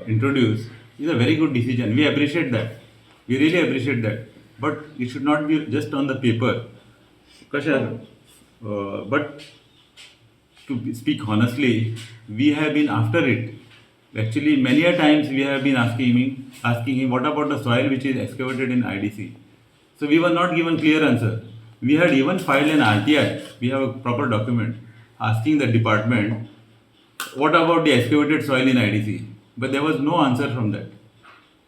introduced is a very good decision. We appreciate that. We really appreciate that. But it should not be just on the paper. But to speak honestly, we have been after it. Actually, many a times we have been asking him, what about the soil which is excavated in IDC? So we were not given clear answer. We had even filed an RTI. We have a proper document asking the department, what about the excavated soil in IDC? But there was no answer from that.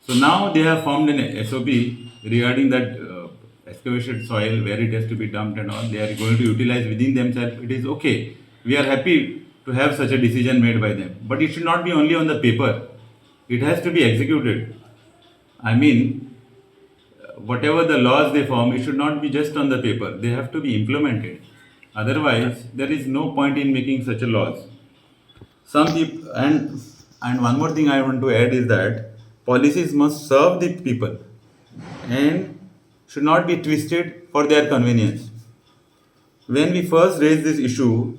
So now they have formed an SOP regarding that excavated soil, where it has to be dumped and all. They are going to utilize within themselves. It is okay. We are happy to have such a decision made by them. But it should not be only on the paper. It has to be executed. I mean, whatever the laws they form, it should not be just on the paper. They have to be implemented. Otherwise, there is no point in making such a laws. Some people, and one more thing I want to add is that policies must serve the people and should not be twisted for their convenience. When we first raised this issue,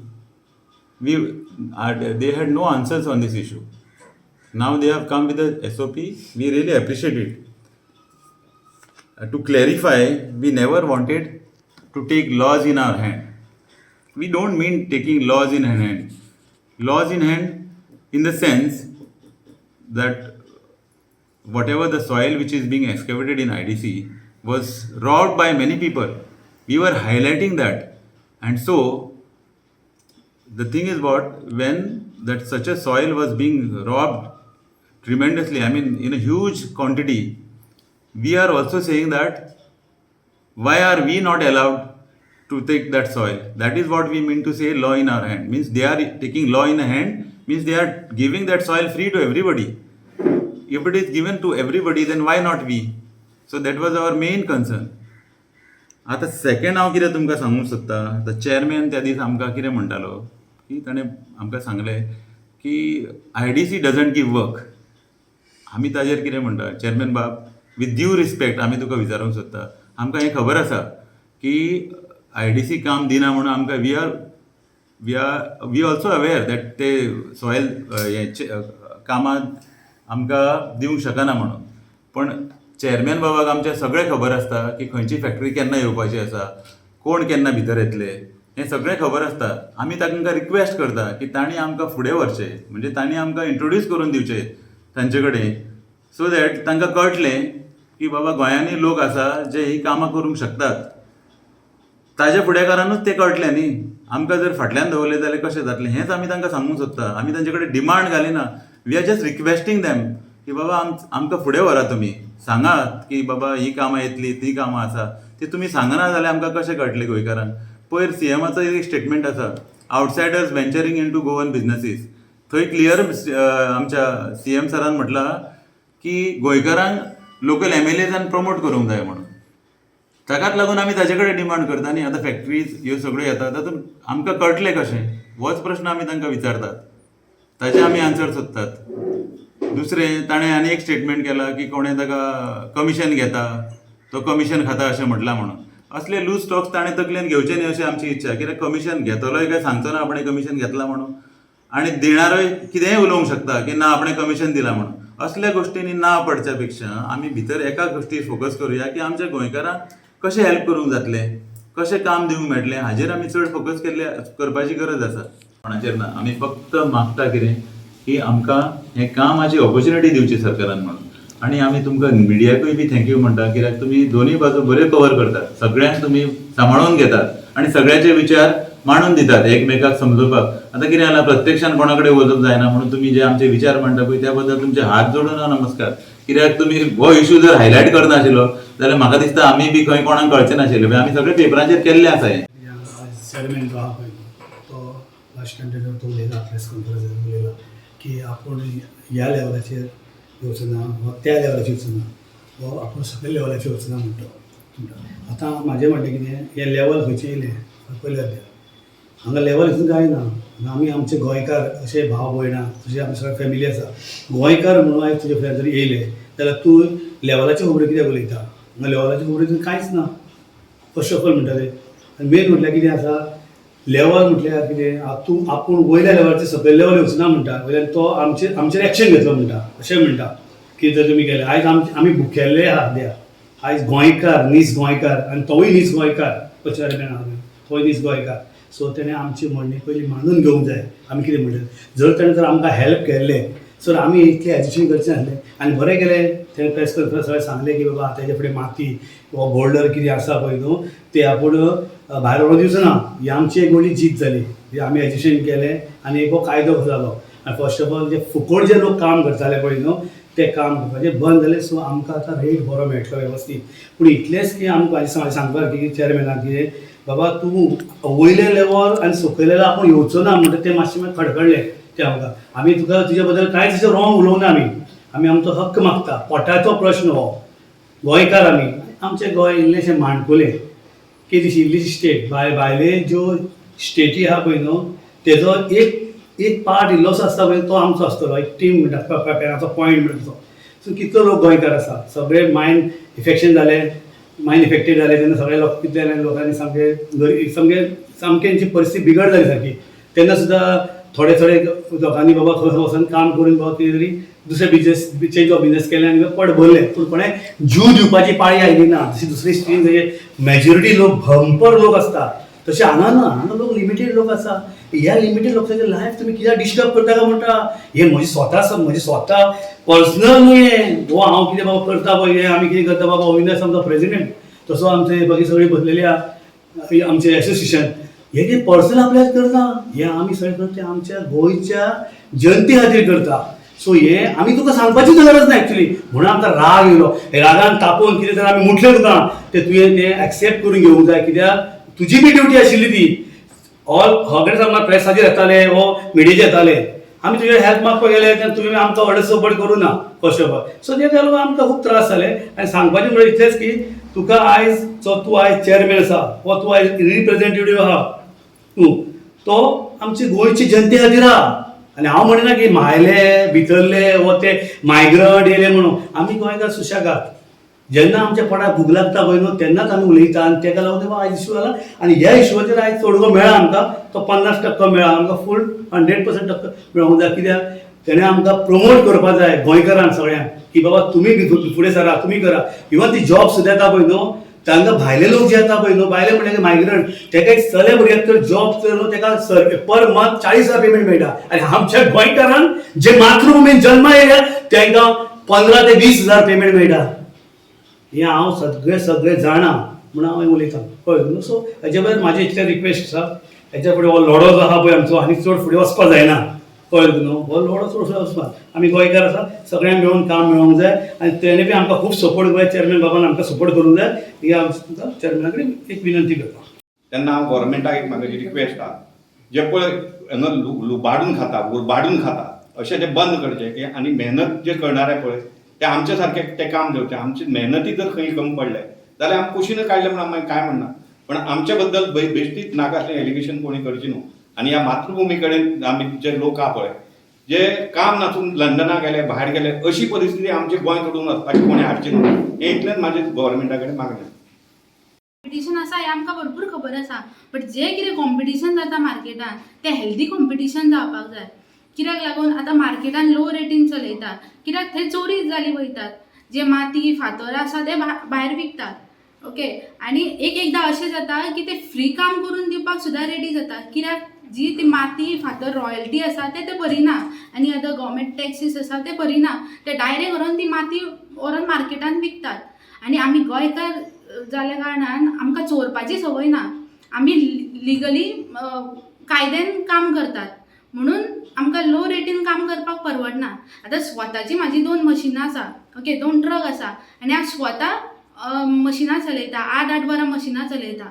they had no answers on this issue. Now they have come with a SOP. We really appreciate it. To clarify, we never wanted to take laws in our hand. We don't mean taking laws in hand. Laws in hand in the sense that whatever the soil which is being excavated in IDC was robbed by many people. We were highlighting that. And so, the thing is when that such a soil was being robbed tremendously, I mean in a huge quantity, we are also saying that why are we not allowed to take that soil? That is what we mean to say law in our hand. Means they are taking law in a hand, means they are giving that soil free to everybody. If it is given to everybody, then why not we? So that was our main concern. आता second हांव कितें तुमकां सांगूंक सोदता, the chairman त्या दीस आमकां कितें म्हणटालो की ताणें आमकां सांगलें की IDC डजंट गिव वर्क. आमी ताजेर कितें म्हणटा, चेअरमॅन बाब, विथ ड्यू रिस्पेक्ट आमी तुका विचारूंक सोदता, आमकां हें खबर आसा की IDC काम दिना म्हणून आमकां वी ऑल्सो अवेअर दॅट ते सॉयल कामांत आमकां दिवंक शकना म्हणून. पण चेअरमॅन बाबाक आमच्या सगळें खबर आसता की खंयची फॅक्टरी केन्ना येवपाची आसा, कोण केन्ना भितर येतले, हें सगळें खबर आसता. आमी तांकां रिक्वेस्ट करता की तांणी आमकां फुडें व्हरचें, म्हणजे तांणी आमकां इंट्रोड्यूस करून दिवचें तांचे कडेन, सो दॅट तांकां कळटलें की बाबा गोंयांनी लोक आसा जे ही कामां करूंक शकतात. ताज्या फुडेकारानूच तें कळटलें न्ही. आमकां जर फाटल्यान दवरलें जाल्यार कशें जातलें, हेंच आमी तांकां सांगूंक सोदता. आमी तांचे कडेन डिमांड घालिना. We are just requesting them की बाबा आमकां फुडें व्हरा, तुमी सांगात की बाबा ही कामां येतली, ती कामां आसा, ती तुमी सांगना जाल्यार आमकां कशें कळटलें गोंयकारांक. पयर CMाचो एक स्टेटमेंट आसा, outsiders venturing into Goan businesses. थंय क्लियर आमच्या CM सरान म्हटलां की गोंयकारांक लोकल MLAजान प्रमोट करूंक जाय म्हणून. ताकाच लागून आमी ताचे कडेन डिमांड करता न्ही. आतां फॅक्टरीज ह्यो सगळ्यो येतात, तातूंत आमकां कळटलें कशें, होच प्रश्न आमी तांकां विचारतात, ताचे आमी आन्सर सोदतात. दुसरें, ताणें आनी एक स्टेटमेंट केला की कोणें ताका कमिशन घेता, तो कमिशन खाता अशें म्हटलां म्हणून. असले लूज स्टॉक्स ताणें तकलेन घेवचे न्ही अशी आमची इच्छा. कित्याक कमिशन घेतलोय काय सांगचो ना आपणें कमिशन घेतलां म्हणून, आनी दिणारोय कितेंय उलोवंक शकता की ना आपणें कमिशन दिलां म्हणून. असल्या गोश्टींनी ना पडच्या पेक्षा आमी भितर एका गोश्टीर फोकस करुया की आमच्या गोंयकारांक कशें हेल्प करूंक जातलें, कशें काम दिवंक मेळटलें, हाजेर आमी चड फोकस करपाची गरज आसा. कोणाचेर ना. आमी फक्त मागता कितें की आमकां हें कामाची ऑपॉर्च्युनिटी दिवची सरकारान म्हणून. आनी आमी तुमकां मिडियाकूय बी थँक्यू म्हणटा, कित्याक तुमी दोनूय बाजू बऱ्यो कवर करतात, सगळ्यांक तुमी सांबाळून घेतात आनी सगळ्याचे विचार मांडून दितात एकमेकाक समजोवपाक. आतां कितें जालां, प्रत्यक्षान कोणा कडेन वचप जायना म्हणून तुमी जे आमचे विचार मांडटा पळय त्या बद्दल तुमचे हात जोडून नमस्कार. कित्याक तुमी हो इश्यू जर हायलायट करनाशिल्लो जाल्यार म्हाका दिसता आमी बी खंय कोणाक कळचें नाशिल्लें. आमी सगळे पेपराचेर केल्लें आसा हें. चेअरमॅन जो आहा पळय तो लास्ट टायम तेजो तो उलयला, प्रेस कॉन्फरन्सार उलयला की आपूण ह्या लेवलाचेर येवचो ना, वा त्या लेवलाचेर वचना, वा आपूण सकयल लेवलाचेर वचना म्हणटा. आतां म्हाजें म्हणटा कितें, हें लेवल खंयचें येयलें पयलें द्या, हांगा लेवल हितून कांय ना. आमी आमचे गोंयकार अशे भाव भयणां, तशें आमी सगळे फॅमिली आसा. गोंयकार म्हणून आयज तुजे फुड्यान जर येयले जाल्यार तूं लेवलाचे खबरो कित्याक उलयता. हांगा लेवलाचे खबरो हितून कांयच ना. फर्स्ट ऑफ ऑल म्हणटाले. आनी मेन म्हटल्यार कितें आसा, लेवल म्हटल्यार कितें आपूण वयल्या लेवलाचेर सकयल लेवल येवचो ना म्हणटा, वयल्यान तो आमचेर एक्शन घेतलो म्हणटा, अशें म्हणटा की जर तुमी केलें. आयज आमी भुकेल्ले आहा सद्या. आयज गोंयकार, नीज गोंयकार, आनी तोवूय नीज गोंयकार, तो चेअरमॅन आहा तोय नीज गोंयकार. सो तेणें आमची म्हणणी पयलीं मानून घेवंक जाय. आमी कितें म्हणटात, जर ताणें जर आमकां हेल्प केल्लें सर आमी इतलें एजुकेशन करचें नासलें. आनी बरें केलें तेणें प्रेस कॉन्फरन्स सगळें सांगलें की बाबा आतां हेजे फुडें माती वा बोल्डर कितें आसा पळय न्हू तें आपूण भायर व्हरोन दिवचो ना. ही आमची एक व्हडली जीत जाली. आमी एजुकेशन केलें आनी एक कायदो जालो. आनी फर्स्ट ऑफ ऑल जे फुकट जे लोक काम करताले पळय न्हू ते काम करपाचें बंद जालें. सो आमकां आतां रेट बरो मेळटलो वेवस्थीत. पूण इतलेंच की आमकां सांगपाक की चेअरमॅनाक कितें बाबा तूं वयले लेवल आनी सकयल लेवल आपूण येवचो ना म्हणटा तें मातशें खडखडलें तें आमकां. आमी तुका तुज्या बद्दल कांयच तुजें रॉंग उलोवंक ना. आमी आमचो हक्क मागता. पोटाचो प्रश्न हो. गोंयकार आमचें गोंय इल्लेशें माणकुलें की तशी इल्लीशी स्टेट. भायले ज्यो स्टेटी आहा पळय न्हू तेजो एक पार्ट इल्लोसो आसता पळय तो आमचो आसतलो. एक टीम म्हणटा पेराचो पॉयंट म्हणटा तो. सो कितलो लोक गोंयकार आसा. सगळे मायंड इफेक्शन जालें, मायंड इफेक्टेड जालें तेन्ना सगळे लोक कितें जालें लोकांनी सामकें तेंची परिस्थिती बिगड जाली सारकी. तेन्ना सुद्दां थोडे लोकांनी बाबा खंय वचून काम करून बाबा कितें तरी दुसरे बिजनेस चेंज ऑफ बिजनेस केले आनी पट भरलें. पूण कोणें जीव दिवपाची पाळी आयली ना. जशी दुसरी स्ट्रीम मेजॉरिटी लोक भयंकर लोक आसता तशें हांगा ना. हांगा लोक लिमिटेड लोक आसा. ह्या लिमिटेड लोकांचें लायफ तुमी कित्याक डिस्टर्ब करता काय म्हणटा. हे म्हजें स्वता पर्सनल न्हू हें. हो हांव कितें बाबा करता पळय हें आमी कितें करता बाबा अविनाश आमचो प्रेसिडेंट तसो आमचे बाकी सगळीं बसलेली आहा आमचें एसोसिएशन. हे कितें पर्सनल आपल्याक करता. हें आमी सगळें करता आमच्या गोंयच्या जनते खातीर करता. सो हें आमी तुका सांगपाची गरज ना एक्चुअली. म्हणून आमकां राग येयलो. हे रागान तापोवन कितें तर आमी मुटलें तुका तें तुवें तें एक्सेप्ट करून घेवंक जाय. कित्याक तुजी बी ड्युटी आशिल्ली ती. सगळे आमकां प्रेसाचेर येताले वो मिडियाचेर येताले. आमी तुजे हेल्प मागपाक गेले तेन्ना तुवें आमकां व्हडलें सपोर्ट करूं ना फर्स्ट ऑफ ऑल. सो तें लागून आमकां खूब त्रास जाले. आनी सांगपाचें म्हणल्यार इतलेंच की तुका आयज तूं आयज चेअरमॅन आसा वा तूं आयज रिप्रेझेंटेटिव्ह आहा तो आमची गोंयची जनते खातीर आहा. आनी हांव म्हणना की भायले भितरले वो ते मायग्रंट येयले म्हणून. आमी गोंयकार सुशेगाद. जेन्ना आमच्या पोटाक भूक लागता पळय न्हू तेन्नाच आमी उलयता. आनी ताका लागून आयज इशू जाला. आनी ह्या इशूचेर आयज तोडगो मेळ्ळा आमकां. तो 50% मेळ्ळा आमकां. फूल 100% मेळोंक जाय. कित्याक तेणें आमकां प्रमोट करपाक जाय गोंयकारांक सगळ्यांक की बाबा तुमी फुडें सरा तुमी करा. इवन ती जॉब सुद्दां येता पळय न्हू तांकां भायले लोक जे येता पळय न्हू भायले म्हणल्यार मायग्रंट ताका एक चले भुरग्याक तर जॉब तर न्हू ताका पर मंथ 40,000 पेमेंट मेळटा. आनी आमच्या गोंयकारांक जे मातृभुमीन जल्मा येयल्या तांकां 15,000 ते 20,000 पेमेंट मेळटा. हें हांव सगळें जाणा म्हणून हांव उलयतां कळ्ळें न्हू. सो हेजे बद्दल म्हाजी इतलें रिक्वेस्ट आसा. हेच्या फुडें हो लढो जो आहा पळय आमचो आनी चड फुडें वचपाक जायना कळ्ळें न्हू. हो लढो चड फुडें वचपाक आमी गोंयकार आसा सगळ्यांक मेळून काम मेळोंक जाय. आनी तेणें बी आमकां खूब सपोर्ट गोंय चेअरमॅन बाबान आमकां सपोर्ट करूंक जाय. ही हांव चेअरमॅना कडेन एक विनंती करता. तेन्ना हांव गोवोरमेंटाक एक म्हाजी रिक्वेस्ट आहा जे पळय लुबाडून खाता उरबाडून खाता अशें ते बंद करचें की आनी मेहनत जे करणारे पळय ते आमचे सारके ते काम घेवचें. आमची मेहनती जर खंय कमी पडले जाल्यार आमी कुशीन काडले म्हणून आमी कांय म्हणना. पण आमच्या बद्दल बेश्टीत नाका एलिगेशन कोणी करची न्हू. आनी ह्या मातृभुमी कडेन आमी जे लोक आहा पळय जे काम नासून लंडनाक गेले भायर गेले अशी परिस्थिती आमचे गोंय सोडून वचपाची कोणी हाडची न्हू. हें इतलेंच म्हाजें गोवोरमेंटा कडेन मागणें. कॉम्पिटिशन आसा हें आमकां भरपूर खबर आसा. बट जें कितें कॉम्पिटिशन जाता मार्केटान तें हेल्दी कॉम्पिटिशन जावपाक जाय. कित्याक लागून आतां मार्केटान लो रेटीन चलयतात कित्याक थंय चोरी जाली वयतात. जे माती फातर आसा ते भायर विकतात. ओके. आनी एकदां अशें जाता की ते फ्री काम करून दिवपाक सुद्दां रेडी जाता. कित्याक जी ती माती फातर रॉयल्टी आसा ते भरिना आनी अदर गव्हर्मेंट टॅक्सीस आसा ते भरिना. ते डायरेक्ट व्हरून ती माती व्हरून मार्केटान विकतात. आनी आमी गोंयकार जाल्या कारणान आमकां चोरपाची संवय ना. आमी लिगली कायद्यान काम करतात म्हणून आमकां लो रेटीन काम करपाक परवडना. आतां स्वताची म्हाजी 2 मशिनां आसा. ओके. 2 ट्रक आसा आनी हांव स्वता मशिनां चलयता. 8 वरां मशिनां चलयता.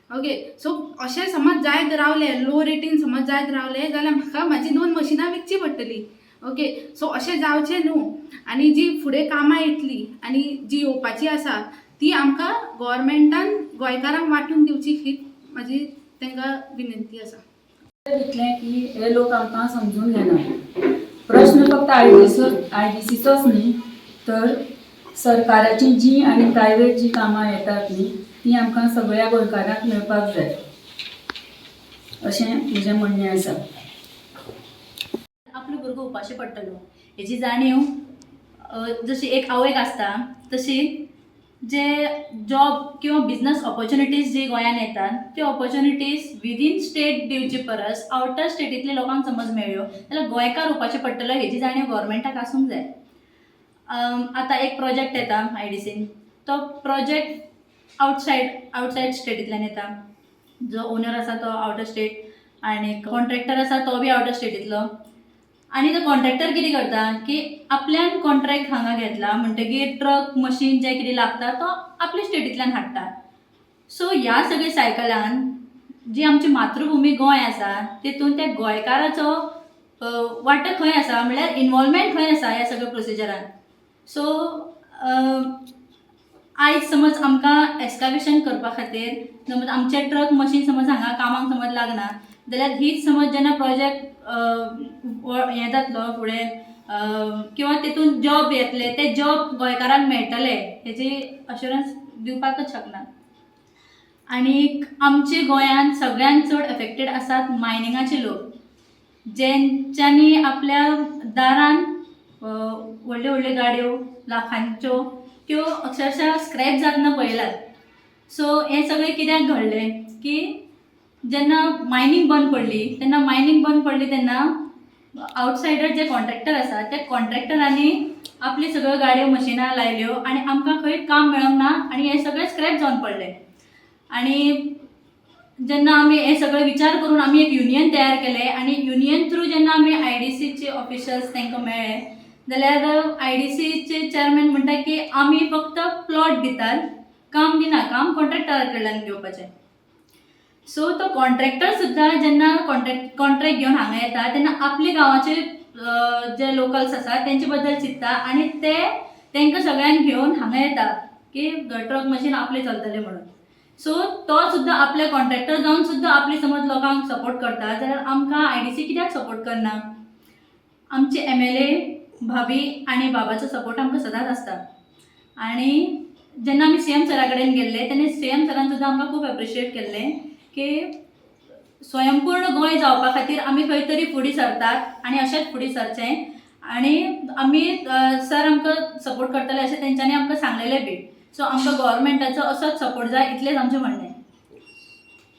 ओके. सो अशें समज जायत रावले लो रेटीन समज जायत रावले जाल्यार म्हाका म्हाजी 2 मशिनां विकची पडटली. ओके. सो अशें जावचें न्हू. आनी जी फुडें कामां येतली आनी जी येवपाची आसा ती आमकां गोवोरमेंटान गोंयकारांक वांटून दिवची ही म्हाजी तांकां विनंती आसा. इतलें की हे लोक आमकां समजून घेना. प्रश्न फक्त आयडीसीचोच न्ही तर सरकाराची जी आनी प्रायवेट जी कामां येतात न्ही ती आमकां सगळ्या गोंयकारांक मेळपाक जाय. अशें म्हजें म्हणणें आसा. आपलो भुरगो उपाशी पडटलो हेची जाणीव जशी एक आवयक आसता तशी जे जॉब किंवा बिझनस ऑपॉर्च्युनिटीज जी गोंयांत येतात त्यो ऑपॉर्च्युनिटीज विदीन स्टेट दिवचे परस आउटर स्टेटींतल्या लोकांक समज मेळ्ळ्यो जाल्यार गोंयकार उपाशी पडटलो हेची जाणीव गव्हर्मेंटाक आसूंक जाय. आतां एक प्रोजेक्ट येता IDCन, तो प्रोजेक्ट आउटसायड स्टेटींतल्यान येता. जो ओनर आसा तो आउटर स्टेट आनी कॉन्ट्रॅक्टर आसा तो बी आउटर स्टेटींतलो. आनी तो कॉन्ट्रॅक्टर कितें करता की आपल्यान कॉन्ट्रॅक्ट हांगा घेतला म्हणटकीर ट्रक मशीन जें कितें लागता तो आपल्या स्टेटींतल्यान हाडटा. सो ह्या सगळ्या सायकलान जी आमची मातृभुमी गोंय आसा तितून त्या गोंयकाराचो वांटो खंय आसा म्हणल्यार इनवॉल्वमेंट खंय आसा ह्या सगळ्या प्रोसिजरान. सो आयज समज आमकां एस्कावेशन करपा खातीर समज आमचे ट्रक मशीन समज हांगा कामाक समज लागना जाल्यार हीच समज जेन्ना प्रोजेक्ट हें जातलो फुडें किंवा तितून जॉब येतले ते जॉब गोंयकारांक मेळटले हेची अश्युरन्स दिवपाकच शकना. आनीक आमचे गोंयांत सगळ्यांत चड एफेक्टेड आसात मायनिंगाचे लोक, जेंच्यांनी आपल्या दारान व्हडल्यो व्हडल्यो गाडयो लाखांच्यो त्यो अक्षरशः स्क्रॅच जातना पळयल्यात. सो हें सगळें कित्याक घडलें की जेन्ना मायनींग बंद पडली तेन्ना आउटसायडर जे कॉन्ट्रॅक्टर आसा त्या कॉन्ट्रॅक्टरांनी आपली सगळ्यो गाडयो मशिनां लायल्यो आनी आमकां खंय काम मेळोंक ना आनी हे सगळें स्क्रॅच जावन पडले. आनी जेन्ना आमी हे सगळे विचार करून आमी एक युनियन तयार केलें आनी युनियन थ्रू जेन्ना आमी IDCचे ऑफिशल्स तांकां मेळ्ळे जाल्यार IDCचे चेअरमॅन म्हणटा की आमी फक्त प्लॉट दितात, काम दिना, काम कॉन्ट्रॅक्टरा कडल्यान घेवपाचें. सो तो कॉन्ट्रॅक्टर सुद्दां जेन्ना कॉन्ट्रॅक्ट घेवन हांगा येता तेन्ना आपल्या गांवाचे जे लोकल्स आसा तेंचे बद्दल चिंतता आनी ते तांकां सगळ्यांक घेवन हांगा येता की ट्रक मशीन आपले चलतले म्हणून. सो तो सुद्दां आपले कॉन्ट्रॅक्टर जावन सुद्दां आपली समज लोकांक सपोर्ट करता जाल्यार आमकां IDC कित्याक सपोर्ट करना. आमचे MLA भाभी आनी बाबाचो सपोर्ट आमकां सदांच आसता. आनी जेन्ना आमी CM सरा कडेन गेल्ले तेन्ना CM सरान सुद्दां आमकां खूब एप्रिशिएट केल्लें की स्वयंपूर्ण गोंय जावपा खातीर आमी खंय तरी फुडें सरतात आनी अशेंच फुडें सरचें आनी आमी सर आमकां सपोर्ट करतले अशें तेंच्यांनी आमकां सांगलेलें बी. सो आमकां गव्हर्मेंटाचो असोच सपोर्ट जाय इतलेंच आमचें म्हणणें.